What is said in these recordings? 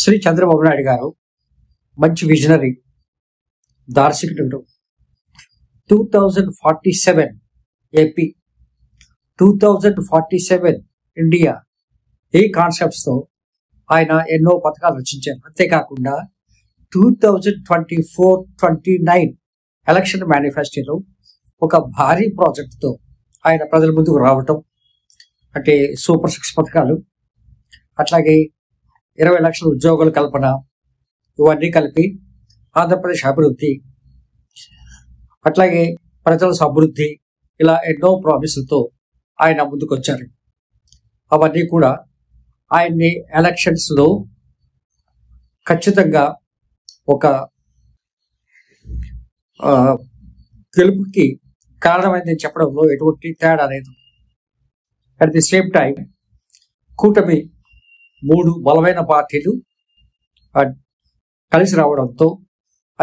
శ్రీ చంద్రబాబు నాయుడు గారు మంచి విజనరీ, దార్శనికుడు. 2047 ఏపీ, 2047 ఇండియా, ఈ కాన్సెప్ట్స్తో ఆయన ఎన్నో పథకాలు రచించారు. అంతేకాకుండా 2024-29 ఎలక్షన్ మేనిఫెస్టోలో ఒక భారీ ప్రాజెక్టుతో ఆయన ప్రజల ముందుకు రావటం, అంటే సూపర్ 6 పథకాలు, అట్లాగే 20 లక్షల ఉద్యోగాల కల్పన, ఇవన్నీ కలిపి ఆంధ్రప్రదేశ్ అభివృద్ధి, అట్లాగే ప్రజల సమృద్ధి, ఇలా ఎన్నో ప్రామిసులతో ఆయన ముందుకొచ్చారు. అవన్నీ కూడా ఆయన్ని ఎలక్షన్స్లో ఖచ్చితంగా ఒక గెలుపుకి కారణమైందని చెప్పడంలో ఎటువంటి తేడా లేదు. అట్ ది సేమ్ టైం కూటమి 3 బలమైన పార్టీలు కలిసి రావడంతో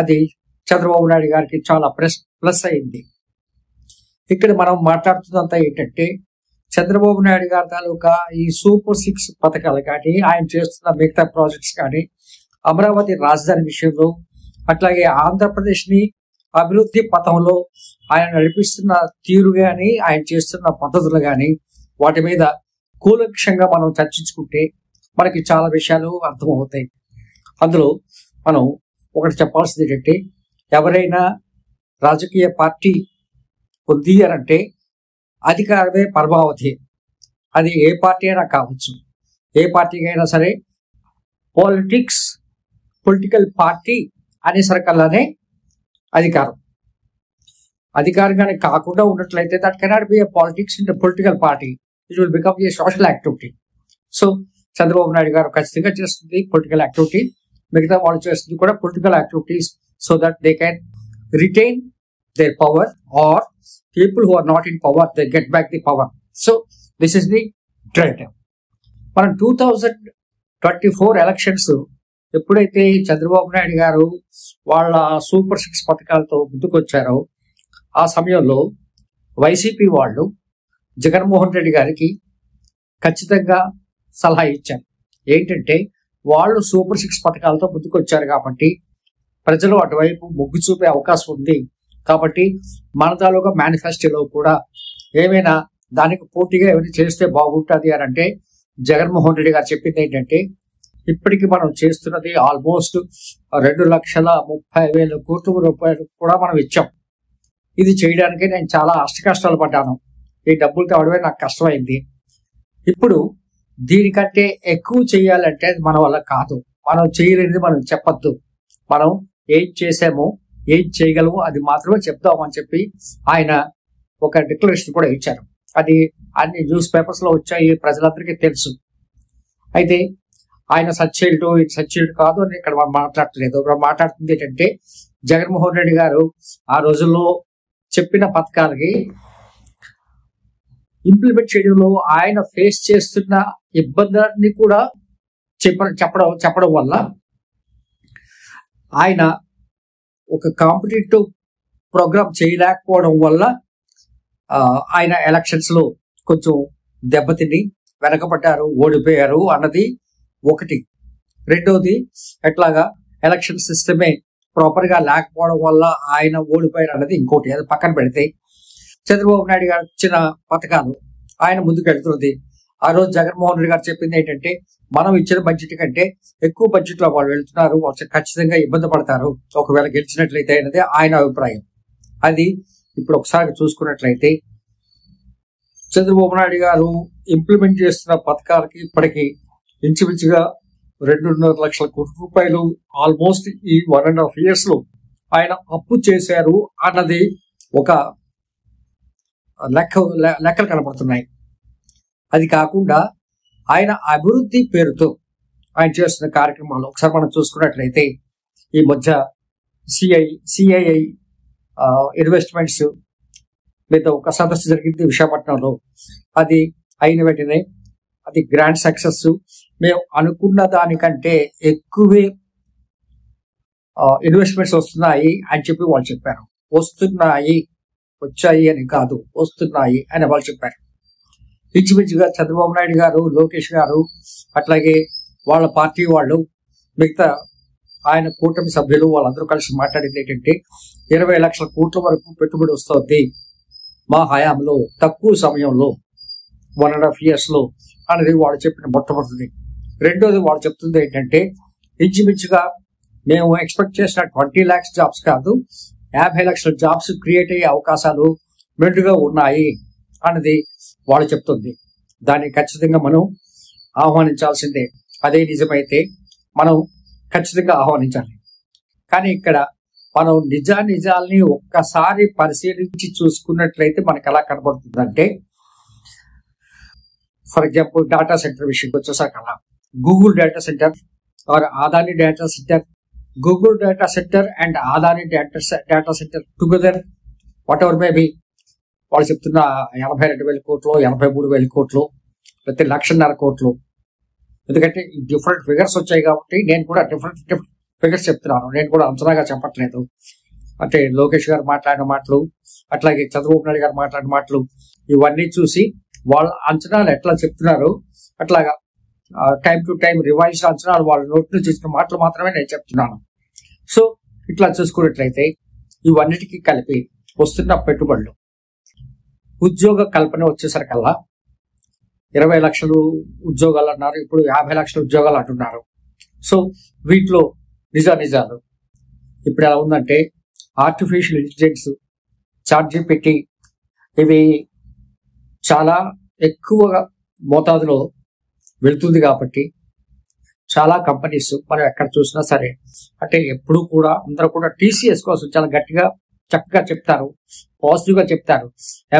అది చంద్రబాబు నాయుడు గారికి చాలా ప్లస్ అయింది. ఇక్కడ మనం మాట్లాడుతున్నంత ఏంటంటే చంద్రబాబు నాయుడు గారి తాలూకా ఈ సూపర్ 6 పథకాలు కానీ, ఆయన చేస్తున్న మిగతా ప్రాజెక్ట్స్ కానీ, అమరావతి రాజధాని విషయంలో, అట్లాగే ఆంధ్రప్రదేశ్ని అభివృద్ధి పథంలో ఆయన నడిపిస్తున్న తీరు కానీ, ఆయన చేస్తున్న పద్ధతులు కానీ, వాటి మీద కూలంకషంగా మనం చర్చించుకుంటే మనకి చాలా విషయాలు అర్థమవుతాయి. అందులో మనం ఒకటి చెప్పాల్సింది ఏంటంటే, ఎవరైనా రాజకీయ పార్టీ ఉంది అని అంటే అధికారమే పరమావధి. అది ఏ పార్టీ అయినా కావచ్చు, ఏ పార్టీకి అయినా సరే పొలిటికల్ పార్టీ అనేసరికల్లానే అధికారంగానే కాకుండా ఉన్నట్లయితే that cannot be a politics in the political party, it will become a social activity. So Chandrababu Naidu గారు ఖచ్చితంగా చేస్తుంది పొలిటికల్ యాక్టివిటీ, మిగతా వాళ్ళు చేస్తుంది కూడా political activities, so that they can retain their power, or people who are not in power, they get back the power. So this is the trend. మనం 2024 elections ఎప్పుడైతే చంద్రబాబు నాయుడు గారు వాళ్ళ సూపర్ 6 పథకాలతో ముందుకొచ్చారో ఆ సమయంలో వైసీపీ వాళ్ళు జగన్మోహన్ రెడ్డి గారికి ఖచ్చితంగా సలహా ఇచ్చారు. ఏంటంటే వాళ్ళు సూపర్ 6 పథకాలతో ముందుకొచ్చారు కాబట్టి ప్రజలు అటువైపు మొగ్గు చూపే అవకాశం ఉంది, కాబట్టి మన తాలూకా మేనిఫెస్టోలో కూడా ఏమైనా దానికి పోటీగా ఏమైనా చేస్తే బాగుంటుంది అని అంటే జగన్మోహన్ రెడ్డి గారు చెప్పింది ఏంటంటే, ఇప్పటికి మనం చేస్తున్నది ఆల్మోస్ట్ 2,30,000 కోట్ల రూపాయలు కూడా మనం ఇచ్చాం. ఇది చేయడానికి నేను చాలా అష్టకష్టాలు పడ్డాను, ఈ డబ్బులు తేవడమే నాకు కష్టమైంది. ఇప్పుడు దీనికంటే ఎక్కువ చేయాలంటే అది మన వల్ల కాదు, మనం చేయలేనిది మనం చెప్పొద్దు, మనం ఏం చేసామో ఏం చేయగలమో అది మాత్రమే చెప్దామని చెప్పి ఆయన ఒక డిక్లరేషన్ కూడా ఇచ్చారు. అది అన్ని న్యూస్ పేపర్స్ లో వచ్చాయి, ప్రజలందరికీ తెలుసు. అయితే ఆయన సచ్చేటు ఇది సచ్చేటు కాదు అని ఇక్కడ మనం మాట్లాడలేదు. మాట్లాడుతుంది ఏంటంటే జగన్మోహన్ రెడ్డి గారు ఆ రోజుల్లో చెప్పిన పథకాలకి ఇంప్లిమెంట్ చేయడంలో ఆయన ఫేస్ చేస్తున్న ఇబ్బందులన్నీ కూడా చెప్పడం వల్ల ఆయన ఒక కాంపిటేటివ్ ప్రోగ్రామ్ చేయలేకపోవడం వల్ల ఆయన ఎలక్షన్స్ లో కొంచెం దెబ్బతిని వెనకబడ్డారు, ఓడిపోయారు అన్నది ఒకటి. రెండోది, ఎట్లాగా ఎలక్షన్ సిస్టమే ప్రాపర్ గా లేకపోవడం వల్ల ఆయన ఓడిపోయారు అన్నది ఇంకోటి. అది పక్కన పెడితే చంద్రబాబు నాయుడు గారు ఇచ్చిన పథకాలు ఆయన ముందుకు వెళ్తున్నది. ఆ రోజు జగన్మోహన్ రెడ్డి గారు చెప్పింది ఏంటంటే, మనం ఇచ్చిన బడ్జెట్ కంటే ఎక్కువ బడ్జెట్ లో వాళ్ళు వెళ్తున్నారు, వాళ్ళు ఖచ్చితంగా ఇబ్బంది పడతారు ఒకవేళ గెలిచినట్లయితే అనేది ఆయన అభిప్రాయం. అది ఇప్పుడు ఒకసారి చూసుకున్నట్లయితే చంద్రబాబు నాయుడు గారు ఇంప్లిమెంట్ చేస్తున్న పథకాలకి ఇప్పటికీ ఇంచుమించుగా 2.5 లక్షల కోట్ల రూపాయలు ఆల్మోస్ట్ ఈ 1.5 years లో ఆయన అప్పు చేశారు అన్నది ఒక లెక్కలు కనబడుతున్నాయి. అది కాకుండా ఆయన అభివృద్ధి పేరుతో ఆయన చేస్తున్న కార్యక్రమాలు ఒకసారి మనం చూసుకున్నట్లయితే ఈ మధ్య సిఐఐ ఇన్వెస్ట్మెంట్స్ మీద ఒక సదస్సు జరిగింది విశాఖపట్నంలో. అది అయిన వెంటనే అది గ్రాండ్ సక్సెస్. మేము అనుకున్న దానికంటే ఎక్కువే ఇన్వెస్ట్మెంట్స్ వస్తున్నాయి అని చెప్పి వాళ్ళు చెప్పారు. వచ్చాయి అని కాదు, వస్తున్నాయి అని వాళ్ళు చెప్పారు. ఇంచుమించుగా చంద్రబాబు నాయుడు గారు, లోకేష్ గారు, అట్లాగే వాళ్ళ పార్టీ వాళ్ళు మిగతా ఆయన కూటమి సభ్యులు వాళ్ళందరూ కలిసి మాట్లాడింది ఏంటంటే 20 లక్షల కోట్ల వరకు పెట్టుబడి వస్తుంది మా హయాంలో, తక్కువ సమయంలో, 1.5 years లో అనేది వాడు చెప్పిన మొట్టమొదటిది. రెండోది వాడు చెప్తుంది ఏంటంటే ఇంచుమించుగా మేము ఎక్స్పెక్ట్ చేసిన 20 lakhs జాబ్స్ కాదు, 50 లక్షల జాబ్స్ క్రియేట్ అయ్యే అవకాశాలు మెండుగా ఉన్నాయి అన్నది వాళ్ళు చెప్తుంది. దాన్ని ఖచ్చితంగా మనం ఆహ్వానించాల్సిందే. అదే నిజమైతే మనం ఖచ్చితంగా ఆహ్వానించాలి. కానీ ఇక్కడ మనం నిజాల్ని ఒక్కసారి పరిశీలించి చూసుకున్నట్లయితే మనకు ఎలా కనబడుతుందంటే, ఫర్ ఎగ్జాంపుల్ డేటా సెంటర్ విషయంకి వచ్చేసరికల్లా Google data center or Adani data center, Google data center and Adani data center together whatever may be, వాళ్ళు చెప్తున్న 82,000 కోట్లు, 83,000 కోట్లు, లేకపోతే 1,50,000 కోట్లు. ఎందుకంటే డిఫరెంట్ ఫిగర్స్ వచ్చాయి కాబట్టి నేను కూడా డిఫరెంట్ ఫిగర్స్ చెప్తున్నాను. నేను కూడా అంచనాగా చెప్పట్లేదు. అంటే లోకేష్ గారు మాట్లాడిన మాటలు, అట్లాగే చంద్రబాబు నాయుడు గారు మాట్లాడిన మాటలు, ఇవన్నీ చూసి వాళ్ళ అంచనాలు ఎట్లా చెప్తున్నారు, అట్లాగా టైం టు టైం రివైజ్ అంచనాలు వాళ్ళ నోట్ నుంచి ఇచ్చిన మాటలు మాత్రమే నేను చెప్తున్నాను. సో ఇట్లా చూసుకున్నట్లయితే ఇవన్నిటికీ కలిపి వస్తున్న పెట్టుబడులు, ఉద్యోగ కల్పన వచ్చేసరికల్లా 20 లక్షలు ఉద్యోగాలు అన్నారు, ఇప్పుడు 50 లక్షల ఉద్యోగాలు అంటున్నారు. సో వీటిలో నిజాలు ఇప్పుడు ఎలా ఉందంటే ఆర్టిఫిషియల్ ఇంటెలిజెన్స్, ChatGPT ఇవి చాలా ఎక్కువగా మోతాదులో వెళ్తుంది కాబట్టి చాలా కంపెనీస్ మనం ఎక్కడ చూసినా సరే, అంటే ఎప్పుడు కూడా అందరూ కూడా TCS కోసం చాలా గట్టిగా చక్కగా చెప్తారు, పాజిటివ్ గా చెప్తారు.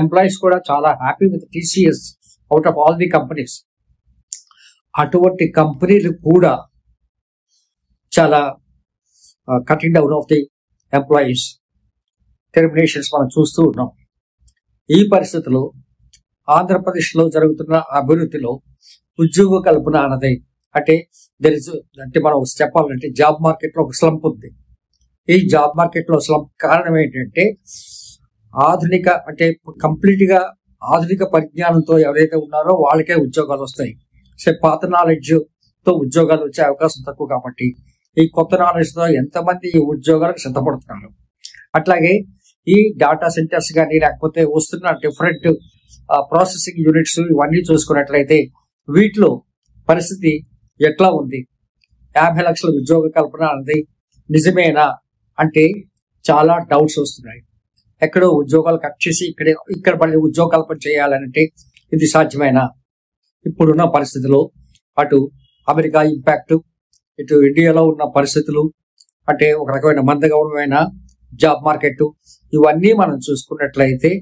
ఎంప్లాయీస్ కూడా చాలా happy with TCS out of all the companies. అటువంటి కంపెనీలు కూడా చాలా cutting down of the employees terminations మనం చూస్తూ ఉన్నాం. ఈ పరిస్థితుల్లో ఆంధ్రప్రదేశ్లో జరుగుతున్న అభివృద్ధిలో ఉద్యోగ కల్పన అన్నది అంటే అంటే మనం చెప్పాలంటే జాబ్ మార్కెట్ లో ఒక స్లంప్ ఉంది. ఈ జాబ్ మార్కెట్ లో స్లంప్ కారణం ఏంటంటే ఆధునిక అంటే కంప్లీట్ గా ఆధునిక పరిజ్ఞానంతో ఎవరైతే ఉన్నారో వాళ్ళకే ఉద్యోగాలు వస్తాయి. సో పాత నాలెడ్జ్ తో ఉద్యోగాలు వచ్చే అవకాశం తక్కువ కాబట్టి ఈ కొత్త నాలెడ్జ్ తో ఎంతమంది ఈ ఉద్యోగాలకు సిద్ధపడుతున్నారు. అట్లాగే ఈ డేటా సెంటర్స్ కానీ లేకపోతే వస్తున్న డిఫరెంట్ ప్రాసెసింగ్ యూనిట్స్ ఇవన్నీ చూసుకున్నట్లయితే వీటిలో పరిస్థితి ఎట్లా ఉంది, 50 లక్షల ఉద్యోగ కల్పన అనేది నిజమేనా అంటే చాలా డౌట్స్ వస్తున్నాయి. ఎక్కడో ఉద్యోగాలు కట్ చేసి ఇక్కడ మళ్ళీ ఉద్యోగ కల్పన చేయాలంటే ఇది సాధ్యమేనా? ఇప్పుడున్న పరిస్థితుల్లో అటు అమెరికా ఇంపాక్ట్, ఇటు ఇండియాలో ఉన్న పరిస్థితులు, అంటే ఒక రకమైన మందగౌరవమైన జాబ్ మార్కెట్, ఇవన్నీ మనం చూసుకున్నట్లయితే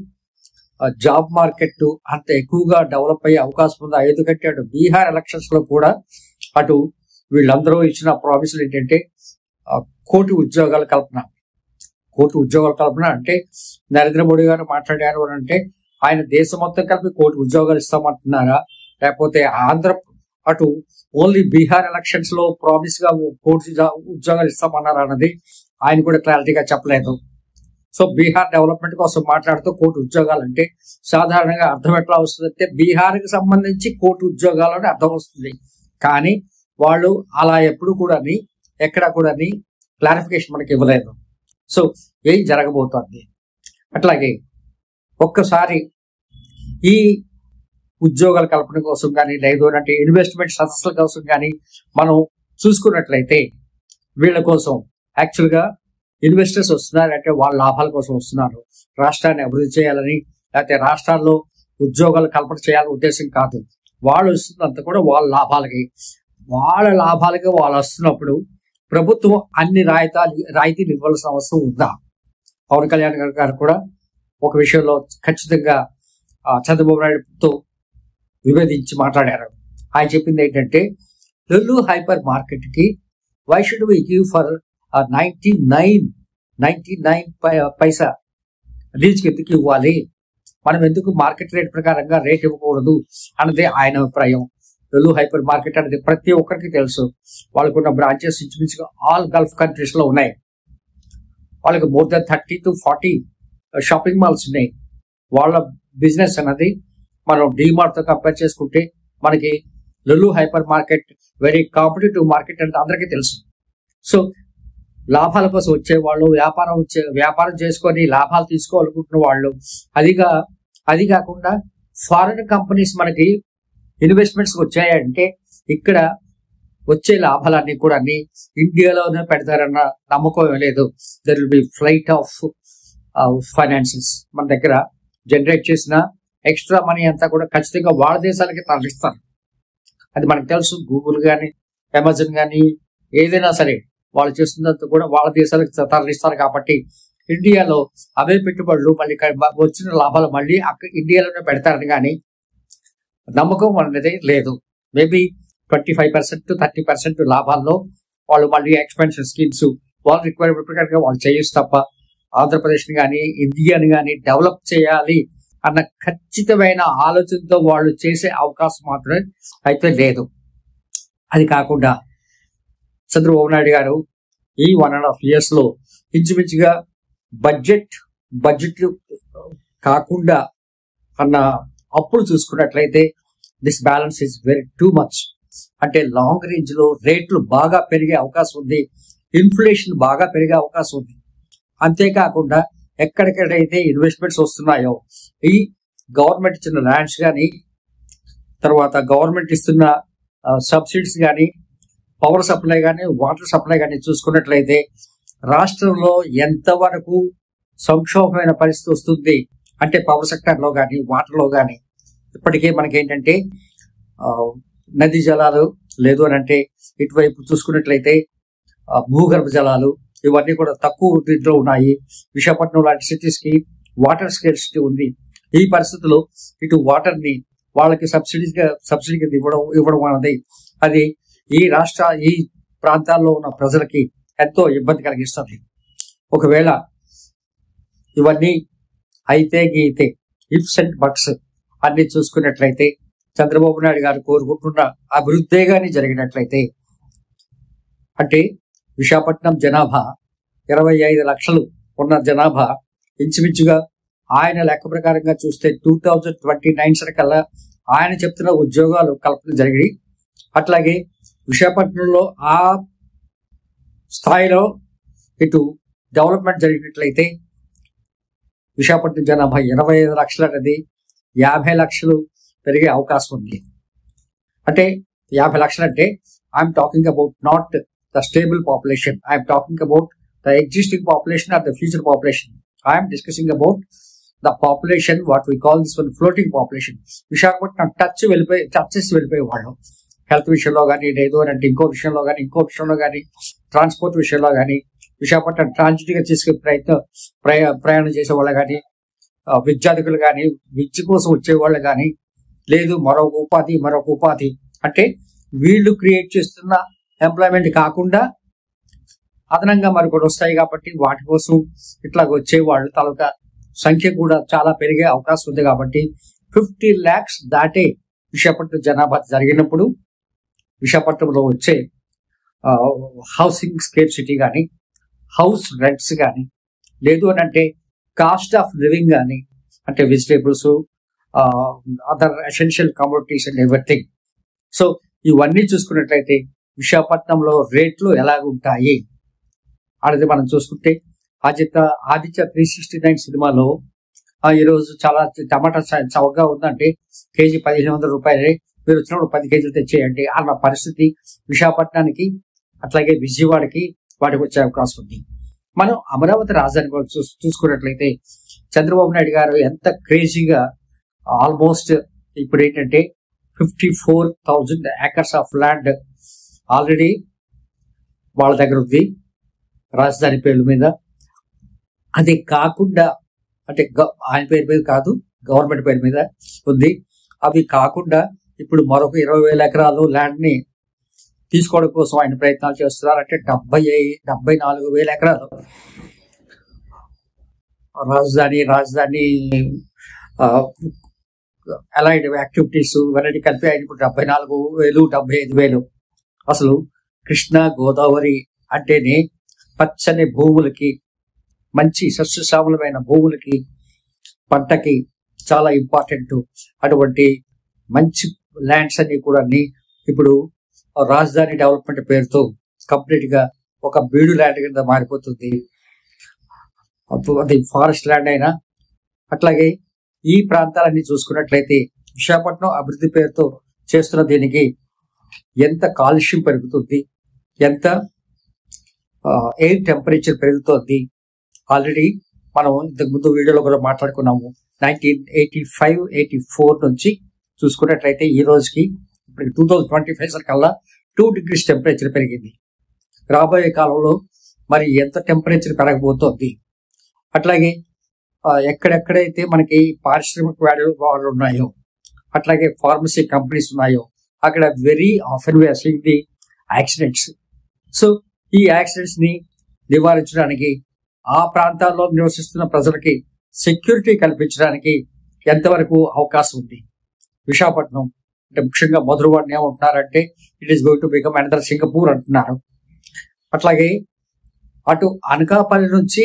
జాబ్ మార్కెట్ అంత ఎక్కువగా డెవలప్ అయ్యే అవకాశం ఉంది. ఎందుకంటే అటు బీహార్ ఎలక్షన్స్ లో కూడా అటు వీళ్ళందరూ ఇచ్చిన ప్రామిసులు ఏంటంటే 1 కోటి ఉద్యోగాల కల్పన. 1 కోటి ఉద్యోగాల కల్పన అంటే నరేంద్ర మోడీ గారు మాట్లాడారు అని అంటే ఆయన దేశం మొత్తం కలిపి 1 కోటి ఉద్యోగాలు ఇస్తామంటున్నారా, లేకపోతే అటు ఓన్లీ బీహార్ ఎలక్షన్స్ లో ప్రామిస్ గా 1 కోటి ఉద్యోగాలు ఇస్తామన్నారా అన్నది ఆయన కూడా క్లారిటీగా చెప్పలేదు. సో బీహార్ డెవలప్మెంట్ కోసం మాట్లాడుతూ 1 కోటి ఉద్యోగాలు అంటే సాధారణంగా అర్థం ఎట్లా వస్తుందంటే బీహార్కి సంబంధించి 1 కోటి ఉద్యోగాలు అని అర్థం వస్తుంది. కానీ వాళ్ళు అలా ఎప్పుడు కూడా ఎక్కడా కూడా క్లారిఫికేషన్ మనకి ఇవ్వలేదు. సో ఏం జరగబోతోంది? అట్లాగే ఒక్కసారి ఈ ఉద్యోగాల కల్పన కోసం కానీ లేదు అంటే ఇన్వెస్ట్మెంట్ సదస్సుల కోసం కానీ మనం చూసుకున్నట్లయితే వీళ్ళ కోసం యాక్చువల్గా ఇన్వెస్టర్స్ వస్తున్నారంటే వాళ్ళ లాభాల కోసం వస్తున్నారు. రాష్ట్రాన్ని అభివృద్ధి చేయాలని లేకపోతే రాష్ట్రాల్లో ఉద్యోగాలు కల్పన చేయాలనే ఉద్దేశం కాదు. వాళ్ళు వస్తున్నంత కూడా వాళ్ళ లాభాలకి వాళ్ళు వస్తున్నప్పుడు ప్రభుత్వం అన్ని రాయితీలు ఇవ్వాల్సిన అవసరం ఉందా? పవన్ కళ్యాణ్ గారు కూడా ఒక విషయంలో ఖచ్చితంగా చంద్రబాబు నాయుడుతో విభేదించి మాట్లాడారు. ఆయన చెప్పింది ఏంటంటే లొల్లు హైపర్ మార్కెట్ కి why should we give for 99 paisa రీచ్కి ఎందుకు ఇవ్వాలి, మనం ఎందుకు మార్కెట్ రేట్ ప్రకారంగా రేట్ ఇవ్వకూడదు అన్నది ఆయన అభిప్రాయం. లొల్లు హైపర్ మార్కెట్ అనేది ప్రతి ఒక్కరికి తెలుసు. వాళ్ళకున్న బ్రాంచెస్ ఇంచుమించుగా ఆల్ గల్ఫ్ కంట్రీస్ లో ఉన్నాయి. వాళ్ళకి more than 30 to 40 shopping malls ఉన్నాయి. వాళ్ళ బిజినెస్ అన్నది మనం డీమార్ట్ తో కంపేర్ చేసుకుంటే మనకి Lulu hyper market very competitive market అంటే అందరికీ తెలుసు. సో లాభాల కోసం వచ్చేవాళ్ళు, వ్యాపారం చేసుకొని లాభాలు తీసుకోవాలనుకుంటున్న వాళ్ళు, అది కాకుండా ఫారిన్ కంపెనీస్ మనకి ఇన్వెస్ట్మెంట్స్ వచ్చాయంటే ఇక్కడ వచ్చే లాభాలన్నీ కూడా ఇండియాలోనే పెడతారన్న నమ్మకం లేదు. There will be flight of finances. మన దగ్గర జనరేట్ చేసిన ఎక్స్ట్రా మనీ అంతా కూడా ఖచ్చితంగా వాళ్ళ దేశాలకి తరలిస్తారు. అది మనకు తెలుసు. గూగుల్ కానీ, అమెజాన్ కానీ, ఏదైనా సరే వాళ్ళు చేస్తున్నంత కూడా వాళ్ళ దేశాలకు తరలిస్తారు. కాబట్టి ఇండియాలో అవే పెట్టుబడులు మళ్ళీ వచ్చిన లాభాలు మళ్ళీ ఇండియాలోనే పెడతారని కానీ నమ్మకం అనేది లేదు. మేబీ 25% to 30% లాభాల్లో వాళ్ళు మళ్ళీ ఎక్స్పెన్షన్ స్కీమ్స్ వాళ్ళ రిక్వైర్మెంట్ ప్రకారంగా వాళ్ళు చేయొచ్చు తప్ప ఆంధ్రప్రదేశ్ని కానీ ఇండియాని కానీ డెవలప్ చేయాలి అన్న ఖచ్చితమైన ఆలోచనతో వాళ్ళు చేసే అవకాశం మాత్రమే అయితే లేదు. అది కాకుండా చంద్రబాబు నాయుడు గారు ఈ 1.5 years లో ఇంచుమించుగా బడ్జెట్ కాకుండా అన్న అప్పులు చూసుకున్నట్లయితే this balance is very too much. అంటే లాంగ్ రేంజ్ లో రేట్లు బాగా పెరిగే అవకాశం ఉంది, ఇన్ఫ్లేషన్ బాగా పెరిగే అవకాశం ఉంది. అంతేకాకుండా ఎక్కడెక్కడైతే ఇన్వెస్ట్మెంట్స్ వస్తున్నాయో ఈ గవర్నమెంట్ ఇచ్చిన ల్యాండ్స్ కానీ, తర్వాత గవర్నమెంట్ ఇస్తున్న సబ్సిడీస్ కానీ, పవర్ సప్లై కానీ, వాటర్ సప్లై కానీ చూసుకున్నట్లయితే రాష్ట్రంలో ఎంతవరకు సంక్షోభమైన పరిస్థితి వస్తుంది అంటే పవర్ సెక్టర్ లో కానీ, వాటర్ లో కానీ ఇప్పటికే మనకేంటంటే నదీ జలాలు లేదు అని అంటే ఇటువైపు చూసుకున్నట్లయితే భూగర్భ జలాలు ఇవన్నీ కూడా తక్కువ దీంట్లో ఉన్నాయి. విశాఖపట్నం లాంటి సిటీస్ కి వాటర్ స్కేర్సిటీ ఉంది. ఈ పరిస్థితుల్లో ఇటు వాటర్ ని వాళ్ళకి సబ్సిడీ కింద ఇవ్వడం అనేది అది ఈ ప్రాంతాల్లో ఉన్న ప్రజలకి ఎంతో ఇబ్బంది కలిగిస్తుంది. ఒకవేళ ఇవన్నీ అయితే గీతే ఇఫ్స్ అండ్ బట్స్ అన్ని చూసుకున్నట్లయితే చంద్రబాబు నాయుడు గారు కోరుకుంటున్న అభివృద్ధి గాని జరిగినట్లయితే అంటే విశాఖపట్నం జనాభా 25 లక్షలు ఉన్న జనాభా ఇంచుమించుగా ఆయన లెక్క ప్రకారంగా చూస్తే 2029 కల్లా ఆయన చెప్తున్న ఉద్యోగాలు కల్పన జరిగి అట్లాగే విశాఖపట్నంలో ఆ స్థాయిలో ఇటు డెవలప్మెంట్ జరిగినట్లయితే విశాఖపట్నం జనాభా 25 లక్షలు అనేది 50 లక్షలు పెరిగే అవకాశం ఉంది. అంటే 50 లక్షలు అంటే I'm talking about not the stable population, I'm talking about the existing population or the future population. I'm discussing about the population what we call this one floating population. Visakhapatnam touches వెళ్ళిపోయే వాళ్ళు హెల్త్ విషయంలో కానీ, లేదు అని అంటే ఇంకో విషయంలో కానీ, ట్రాన్స్పోర్ట్ విషయంలో కానీ, విశాఖపట్నం ట్రాన్సిట్ గా తీసుకునే ప్రయాణం చేసే వాళ్ళు కానీ, విద్యార్థులు కానీ, విద్య కోసం వచ్చేవాళ్ళు కానీ, లేదు మరొక ఉపాధి అంటే వీళ్ళు క్రియేట్ చేస్తున్న ఎంప్లాయ్మెంట్ కాకుండా అదనంగా మరొకటి వస్తాయి. కాబట్టి వాటి కోసం ఇట్లా వచ్చే వాళ్ళ తాలూకా సంఖ్య కూడా చాలా పెరిగే అవకాశం ఉంది. కాబట్టి 50 lakhs దాటే విశాఖపట్నం జనాభా జరిగినప్పుడు విశాఖపట్నంలో వచ్చే హౌసింగ్ స్కేర్సిటీ కానీ, హౌస్ రెంట్స్ కానీ, లేదు అని అంటే కాస్ట్ ఆఫ్ లివింగ్ కానీ, అంటే vegetables, other essential commodities and everything. So ఇవన్నీ చూసుకున్నట్లయితే విశాఖపట్నంలో రేట్లు ఎలాగుంటాయి అనేది మనం చూసుకుంటే ఆదిత్య 369 సినిమాలో ఈరోజు చాలా టమాటా చౌకగా ఉందంటే కేజీ 1500 రూపాయలే, మీరు వచ్చినప్పుడు 10 కేజీలు తెచ్చేయండి అన్న పరిస్థితి విశాఖపట్నానికి అట్లాగే విజయవాడకి వాటికి వచ్చే అవకాశం ఉంది. మనం అమరావతి రాజధాని కూడా చూసుకున్నట్లయితే చంద్రబాబు నాయుడు గారు ఎంత క్రేజీగా ఆల్మోస్ట్ ఇప్పుడు ఏంటంటే 54,000 acres ఆఫ్ ల్యాండ్ ఆల్రెడీ వాళ్ళ దగ్గర ఉంది రాజధాని పేర్ల మీద. అది కాకుండా అంటే ఆయన పేరు మీద కాదు, గవర్నమెంట్ పేరు మీద ఉంది. అవి కాకుండా ఇప్పుడు మరొక 20,000 ఎకరాలు ల్యాండ్ ని తీసుకోవడం కోసం ఆయన ప్రయత్నాలు చేస్తున్నారు. అంటే 74,000 ఎకరాలు రాజధాని అలైడ్ యాక్టివిటీస్ ఇవన్నీ కలిపి ఆయన ఇప్పుడు 74,000 75,000. అసలు కృష్ణా గోదావరి అంటేనే పచ్చని భూములకి, మంచి సస్యశ్యామలమైన భూములకి, పంటకి చాలా ఇంపార్టెంట్. అటువంటి మంచి ల్యాండ్స్ అన్ని కూడా ఇప్పుడు రాజధాని డెవలప్మెంట్ పేరుతో కంప్లీట్ గా ఒక బీడు ల్యాండ్ కింద మారిపోతుంది. అది ఫారెస్ట్ ల్యాండ్ అయినా. అట్లాగే ఈ ప్రాంతాలన్నీ చూసుకున్నట్లయితే విశాఖపట్నం అభివృద్ధి పేరుతో చేస్తున్న దీనికి ఎంత కాలుష్యం పెరుగుతుంది, ఎంత ఎయిర్ టెంపరేచర్ పెరుగుతుంది. ఆల్రెడీ మనం ఇంతకు ముందు వీడియోలో కూడా మాట్లాడుకున్నాము. 1985-84 నుంచి చూసుకున్నట్లయితే ఈ రోజుకి ఇప్పుడు 2025 కల్లా 2 degrees టెంపరేచర్ పెరిగింది. రాబోయే కాలంలో మరి ఎంత టెంపరేచర్ పెరగబోతోంది. అట్లాగే ఎక్కడెక్కడైతే మనకి పారిశ్రామిక వాళ్ళు ఉన్నాయో, అట్లాగే ఫార్మసీ కంపెనీస్ ఉన్నాయో, అక్కడ very often we are seeing the accidents. So ఈ యాక్సిడెంట్స్ ని నివారించడానికి, ఆ ప్రాంతాల్లో నివసిస్తున్న ప్రజలకి సెక్యూరిటీ కల్పించడానికి ఎంతవరకు అవకాశం ఉంది? విశాఖపట్నం అంటే ముఖ్యంగా మధురవాడిని ఏమంటున్నారంటే it is going to become another Singapore అంటున్నారు. అట్లాగే అటు అనకాపల్లి నుంచి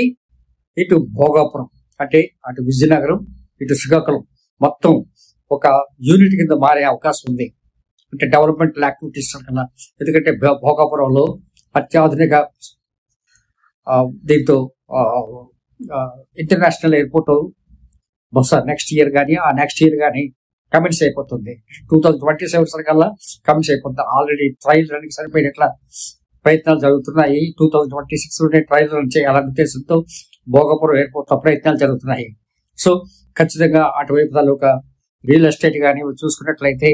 ఇటు భోగాపురం అంటే అటు విజయనగరం ఇటు శ్రీకాకుళం మొత్తం ఒక యూనిట్ కింద మారే అవకాశం ఉంది. అంటే డెవలప్మెంటల్ యాక్టివిటీస్ కన్నా. ఎందుకంటే భోగాపురంలో అత్యాధునిక దీంతో ఇంటర్నేషనల్ ఎయిర్పోర్ట్ బహుశా నెక్స్ట్ ఇయర్ కానీ ఆ నెక్స్ట్ ఇయర్ కానీ కమిట్స్ అయిపోతుంది. 2027 కల్లా కమిట్స్ అయిపోతుంది. ఆల్రెడీ ట్రయల్ రన్ కి సరిపోయినట్ల ప్రయత్నాలు జరుగుతున్నాయి. 2026 ట్రయల్ రన్ చేయాలనే ఉద్దేశంతో భోగాపురం ఎయిర్పోర్ట్ లో ప్రయత్నాలు జరుగుతున్నాయి. సో ఖచ్చితంగా అటువైపు తాలూకా రియల్ ఎస్టేట్ కానీ చూసుకున్నట్లయితే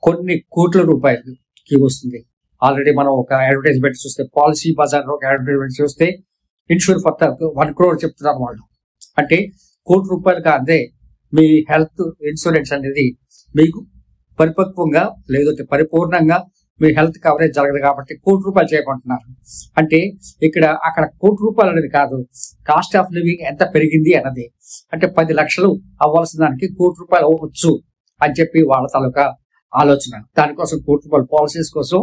కొన్ని కోట్ల రూపాయలకి వస్తుంది. ఆల్రెడీ మనం ఒక అడ్వర్టైజ్మెంట్ చూస్తే, పాలసీ బజార్ లో ఒక అడ్వర్టైజ్మెంట్ చూస్తే ఇన్సూర్ ఫర్ 1 crore చెప్తున్నారు వాళ్ళు. అంటే ₹1 అందే మీ హెల్త్ ఇన్సూరెన్స్ అనేది మీకు పరిపక్వంగా లేదంటే పరిపూర్ణంగా మీ హెల్త్ కవరేజ్ జరగదు కాబట్టి ₹1 చేయమంటున్నారు. అంటే అక్కడ ₹1 అనేది కాదు, కాస్ట్ ఆఫ్ లివింగ్ ఎంత పెరిగింది అన్నది. అంటే 10 లక్షలు అవ్వాల్సిన దానికి ₹1 అవ్వచ్చు అని చెప్పి వాళ్ళ తాలూకా ఆలోచన. దానికోసం ₹1 పాలసీస్ కోసం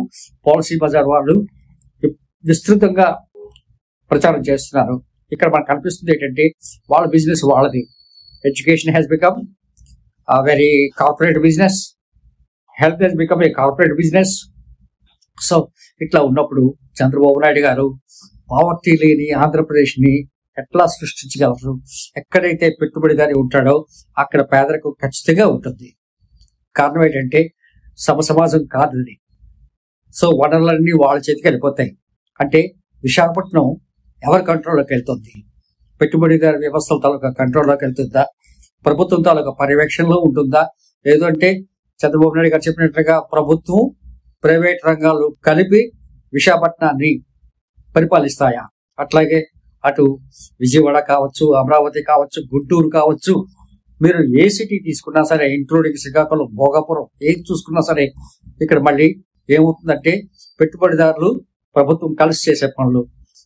పాలసీ బజార్ వాళ్ళు విస్తృతంగా ప్రచారం చేస్తున్నారు. ఇక్కడ మనకు కనిపిస్తుంది ఏంటంటే వాళ్ళ బిజినెస్ వాళ్ళది. Education has become very corporate business, health has become a corporate business. So ఇట్లా ఉన్నప్పుడు చంద్రబాబు నాయుడు గారు పావర్టీ లేని ఆంధ్రప్రదేశ్ ని ఎట్లా సృష్టించగలరు? ఎక్కడైతే పెట్టుబడిదారి ఉంటాడో అక్కడ పేదరికం ఖచ్చితంగా ఉంటుంది. కారణం ఏంటంటే సమాజం కాదు అది. సో వనరులన్నీ వాళ్ళ చేతికి వెళ్ళిపోతాయి. అంటే విశాఖపట్నం ఎవరి కంట్రోల్లోకి వెళ్తుంది? పెట్టుబడిదారు వ్యవస్థల తాలూకా కంట్రోల్లోకి వెళ్తుందా? ప్రభుత్వం తాలూకా పర్యవేక్షణలో ఉంటుందా? లేదంటే చంద్రబాబు నాయుడు గారు చెప్పినట్లుగా ప్రభుత్వం ప్రైవేట్ రంగాలు కలిపి విశాఖపట్నాన్ని పరిపాలిస్తాయా? అట్లాగే అటు విజయవాడ కావచ్చు, అమరావతి కావచ్చు, గుంటూరు కావచ్చు, మీరు ఏ సిటీ తీసుకున్నా సరే, ఇంక్లూడింగ్ శ్రీకాకుళం, భోగాపురం, ఏది చూసుకున్నా సరే, ఇక్కడ మళ్ళీ ఏమవుతుందంటే పెట్టుబడిదారులు ప్రభుత్వం కలిసి చేసే పనులు.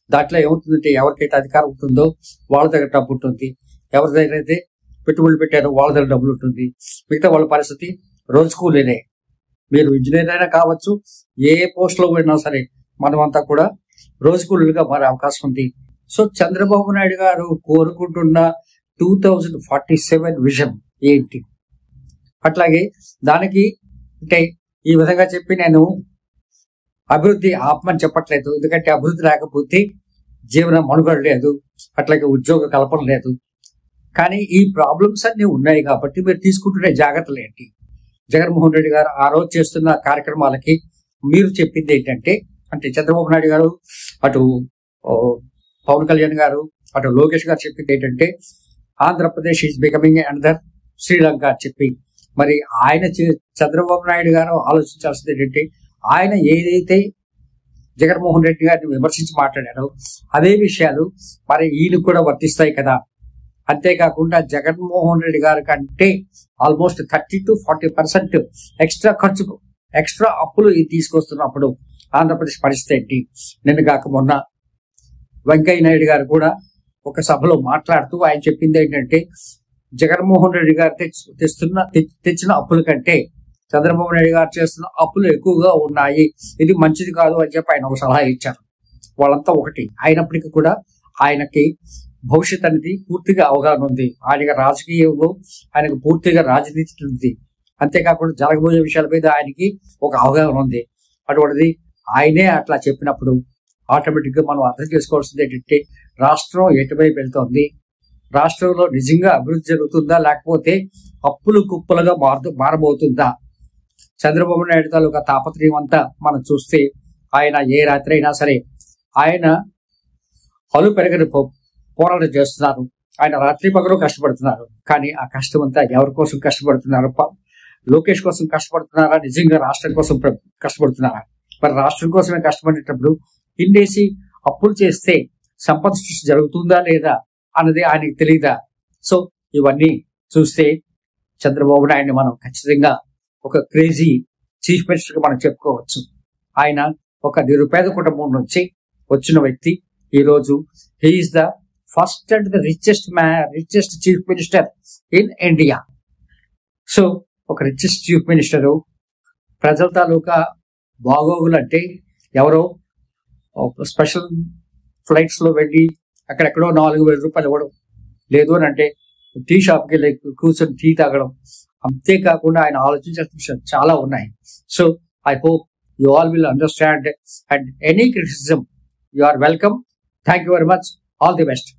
దాంట్లో ఏమవుతుందంటే ఎవరికైతే అధికారం ఉంటుందో వాళ్ళ దగ్గర డబ్బు ఉంటుంది, ఎవరి దగ్గర అయితే పెట్టుబడులు పెట్టారో వాళ్ళ దగ్గర డబ్బులు ఉంటుంది. మిగతా వాళ్ళ పరిస్థితి రోజు కూలీనే. మీరు ఇంజనీర్ అయినా కావచ్చు, ఏ పోస్ట్ లో పోయినా సరే మనమంతా కూడా రోజు కూలీలుగా మారే అవకాశం ఉంది. సో చంద్రబాబు నాయుడు గారు కోరుకుంటున్న 2047 విజన్ ఏంటి? అట్లాగే దానికి అంటే ఈ విధంగా చెప్పి నేను అభివృద్ధి ఆపమని చెప్పట్లేదు. ఎందుకంటే అభివృద్ధి లేకపోతే జీవన మనుగడ లేదు, అట్లాగే ఉద్యోగ కల్పన లేదు. కానీ ఈ ప్రాబ్లమ్స్ అన్ని ఉన్నాయి కాబట్టి మీరు తీసుకుంటున్న జాగ్రత్తలు ఏంటి? జగన్మోహన్ రెడ్డి గారు ఆ రోజు చేస్తున్న కార్యక్రమాలకి మీరు చెప్పింది ఏంటంటే, అంటే చంద్రబాబు నాయుడు గారు, అటు పవన్ కళ్యాణ్ గారు, అటు లోకేష్ గారు చెప్పింది ఏంటంటే Andhra Pradesh is becoming another Sri Lanka అని చెప్పి. మరి ఆయన చంద్రబాబు నాయుడు గారు ఆలోచించాల్సింది ఏంటంటే, ఆయన ఏదైతే జగన్మోహన్ రెడ్డి గారిని విమర్శించి మాట్లాడారో అదే విషయాలు మరి ఈయన కూడా వర్తిస్తాయి కదా. అంతేకాకుండా జగన్మోహన్ రెడ్డి గారి కంటే ఆల్మోస్ట్ 30 to 40% ఎక్స్ట్రా అప్పులు తీసుకొస్తున్నప్పుడు ఆంధ్రప్రదేశ్ పరిస్థితి ఏంటి? నిన్న కాక మొన్న వెంకయ్య నాయుడు గారు కూడా ఒక సభలో మాట్లాడుతూ ఆయన చెప్పింది ఏంటంటే, జగన్మోహన్ రెడ్డి గారు తెచ్చిన అప్పుల కంటే చంద్రబాబు నాయుడు గారు చేస్తున్న అప్పులు ఎక్కువగా ఉన్నాయి, ఇది మంచిది కాదు అని చెప్పి ఆయన ఒక సలహా ఇచ్చారు. వాళ్ళంతా ఒకటి అయినప్పటికీ కూడా ఆయనకి భవిష్యత్ అనేది పూర్తిగా అవగాహన ఉంది. ఆయన రాజకీయంలో ఆయనకు పూర్తిగా రాజనీతి ఉంది. అంతేకాకుండా జరగబోయే విషయాల మీద ఆయనకి ఒక అవగాహన ఉంది. అటువంటిది ఆయనే అట్లా చెప్పినప్పుడు ఆటోమేటిక్ గా మనం అర్థం చేసుకోవాల్సింది ఏంటంటే రాష్ట్రం ఎటువైపు వెళ్తోంది, రాష్ట్రంలో నిజంగా అభివృద్ధి జరుగుతుందా లేకపోతే అప్పులు కుప్పలుగా మారబోతుందా. చంద్రబాబు నాయుడు తాలూకా తాపత్రయం అంతా మనం చూస్తే ఆయన ఏ రాత్రి అయినా సరే ఆయన హలు పెరగని పోరాటం చేస్తున్నారు. ఆయన రాత్రి పగలు కష్టపడుతున్నారు. కానీ ఆ కష్టం అంతా ఎవరి కోసం కష్టపడుతున్నారు? లోకేష్ కోసం కష్టపడుతున్నారా, నిజంగా రాష్ట్రం కోసం కష్టపడుతున్నారా? మరి రాష్ట్రం కోసమే కష్టపడేటప్పుడు కిందేసి అప్పులు చేస్తే సంపద సృష్టి జరుగుతుందా లేదా అన్నది ఆయనకి తెలియదా? సో ఇవన్నీ చూస్తే చంద్రబాబు నాయుడిని మనం ఖచ్చితంగా ఒక క్రేజీ చీఫ్ మినిస్టర్ గా మనం చెప్పుకోవచ్చు. ఆయన ఒక నిరుపేద కుటుంబం నుంచి వచ్చిన వ్యక్తి. ఈ రోజు he's the first and the richest chief minister in India. So ఒక రిచెస్ట్ చీఫ్ మినిస్టరు ప్రజల తాలూకా బాగోగులు అంటే ఎవరో స్పెషల్ ఫ్లైట్స్ లో వెళ్ళి అక్కడెక్కడో 4,000 రూపాయలు ఇవ్వడం, లేదు అని అంటే టీ షాప్కి వెళ్ళి కూర్చొని టీ తాగడం. అంతేకాకుండా ఆయన ఆలోచించాల్సిన విషయాలు చాలా ఉన్నాయి. So I hope you all will understand and any criticism you are welcome. Thank you very much. All the best.